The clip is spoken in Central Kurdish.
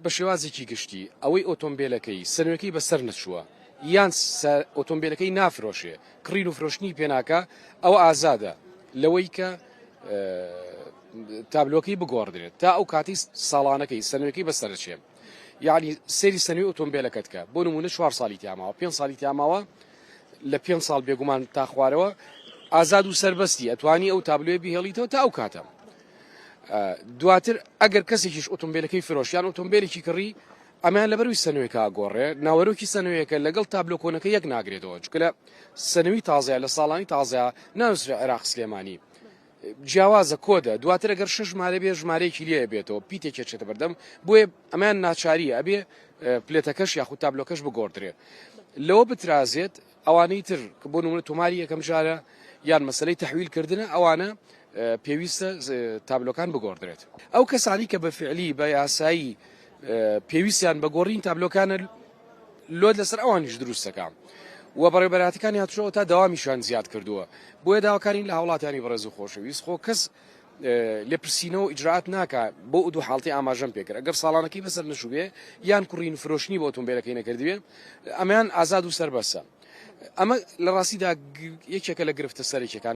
بە شێوازێکی گشتی ئەوەی ئۆتۆمبیلەکەی سەرنوێکەی بەسەر نەچووە یان ئۆتۆمبیلەکەی نافرۆشێ کڕین و فرۆشتنی پێناکە ئەوە ئازادە لەوەی کە تابلۆکەی بگۆڕدرێت تا ئەو کاتی ساڵانەکەی سەرنوێکەی بەسەرچێ یعنی سێری سەنوێ ئۆتۆمبیلەکەت کە بۆ نمونە 4 ساڵی تاماوە 5 ساڵی تاماوە لە 5 ساڵ بێگومان تا خوارەوە ئازاد و سربەستی ئەتوانی ئەو تابلوێ بهێڵیتەوە تا ئەو کاتە دواتر ئەگەر کەسێکیش ئۆتۆمبیلەکەی فرۆشیان ئۆتۆمبیلێکی کڕی ئەمیان لەبەروی سەنوێکە ئاگۆڕێ ناوەرۆکی سەنوێکە لەگەڵ تابلۆکۆنەکە یەک ناگرێتەوە چکە لە سەنوی تازەیە لە ساڵانی تازەیە نانووسرا عێراق سلێمانی جیاوازە کۆدە دواتر ئەگەر 6 ژمارە بێ ژمارەیەکی لێ بێتەوە پیتێکێکێتە بەردەم بۆیە ئەمیان ناچاریە ئەبێ پلێتەکەش یاخود تابلۆکەش بگۆڕدرێ لەوە بترازێت ئەوانەی تر کە بۆ نمونە تۆماری یەکەم جارە یان مەسەلەی تەحویلکردنە ئەوانە پێویستە تابلۆکان بگۆڕدرێت ئەو کەسانی کە بەفعلی بە یاسایی پێویستیان بە گۆڕین تابلۆکانە لۆت لەسەر ئەوانیش دروستەکان و بەڕێبەراتەکان هاتووە تا داوامیشان زیاد کردووە بۆیە داواکارین لە هاوڵاتیانی بەڕێز و خۆشەویست خۆ کەس لێپرسینەوە ئیجرات ناکە بۆ دوو حاڵتی ئاماژەم پێکرد ئەگەر ساڵانەکەی بەسەر نەچووبێ یان کوڕین فرۆشتنی بۆ ئۆتۆمبیلەکەی نەکردوێ ئەمەیان ئازاد و سەربەسە ئەمە لە ڕاستیدا یەکێکە لە گرفتە سەرێکەکان